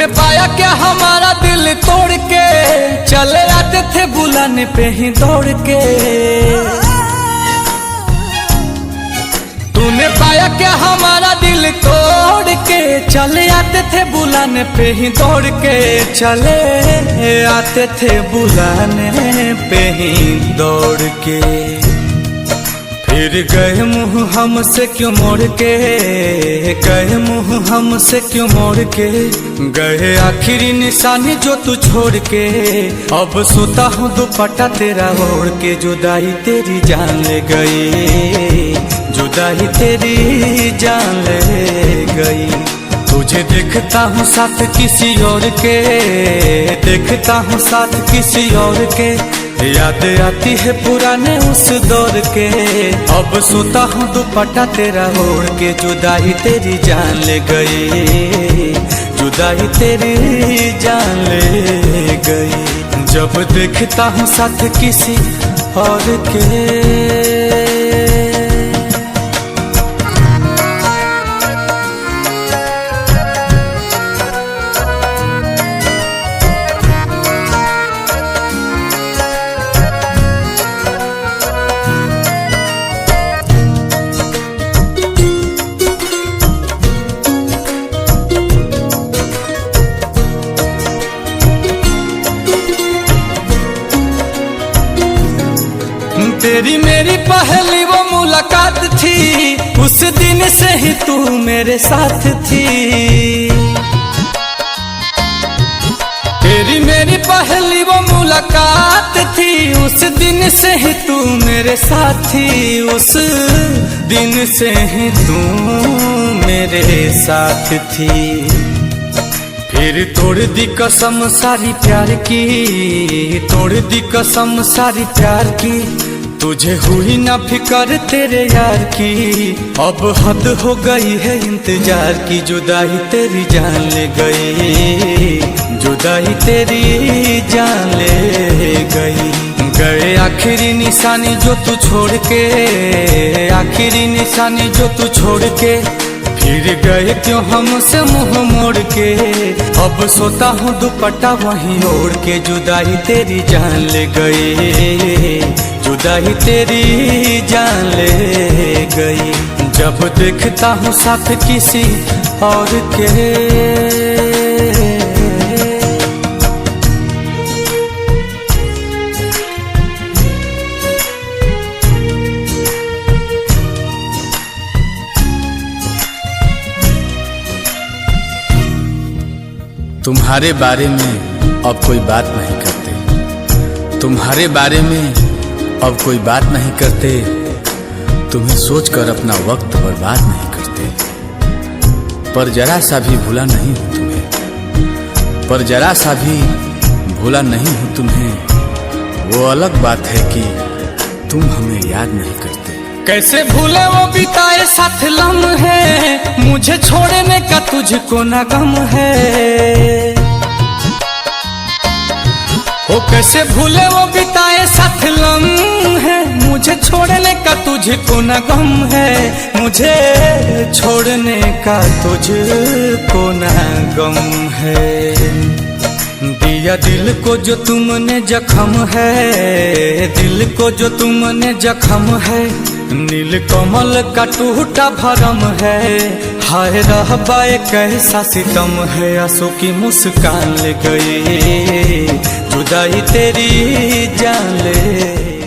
तूने पाया क्या हमारा दिल तोड़ के, चले आते थे बुलाने पे ही दौड़ के। तूने पाया क्या हमारा दिल तोड़ के, चले आते थे बुलाने पे ही दौड़ के। चले आते थे बुलाने पे ही दौड़ के। फिर गए मुँह हमसे क्यों मोड़ के, गए मुँह हमसे क्यों मोड़ के। गए आखिरी निशानी जो तू छोड़ के। अब सोता हूँ दुपट्टा तेरा ओढ़ के। जुदाई तेरी जान ले गई, जुदाई तेरी जान ले गई। तुझे देखता हूँ साथ किसी और के, देखता हूँ साथ किसी और के। याद आती है पुराने उस दौर के। अब सोता हूँ दुपट्टा तेरा ओढ़ के। जुदाई तेरी जान ले गई, जुदाई तेरी जान ले गई। जब देखता हूँ साथ किसी और के। तेरी मेरी पहली वो मुलाकात थी, उस दिन से ही तू मेरे साथ थी। तेरी मेरी पहली वो मुलाकात थी, उस दिन से ही तू मेरे साथ थी। उस दिन से ही तू मेरे साथ थी। फिर तोड़ दी कसम सारी प्यार की, तोड़ दी कसम सारी प्यार की। तुझे हुई ना फिकर तेरे यार की। अब हद हो गई है इंतजार की। जुदाई तेरी जान ले गई, जुदाई तेरी जान ले गई। गए आखिरी निशानी जो तू छोड़ के, आखिरी निशानी जो तू छोड़ के। फिर गए क्यों हमसे मुंह मोड़ के। अब सोता हूँ दुपट्टा वहीं ओढ़ के। जुदाई तेरी जान ले गई, जुदाई तेरी जान ले गई। जब देखता हूँ साथ किसी और के। तुम्हारे बारे में अब कोई बात नहीं करते, तुम्हारे बारे में अब कोई बात नहीं करते। तुम्हें सोचकर अपना वक्त बर्बाद नहीं करते। पर जरा सा भी भूला नहीं हूँ तुम्हें, पर जरा सा भी भूला नहीं हूँ तुम्हें। वो अलग बात है कि तुम हमें याद नहीं करते। कैसे भूले वो बिताए साथ लम्हे, मुझे छोड़ने का तुझको न गम है। ओ कैसे भूले वो बिताए साथ लम्हे, मुझे छोड़ने का तुझको न गम है। मुझे छोड़ने का तुझको न गम है। दिया दिल को जो तुमने जख्म है, दिल को जो तुमने जख्म है। नील कमल का टूटा भरम है। हाय रहबाए कैसा सितम है। आंसू की मुस्कान ले गई, जुदाई तेरी जान ले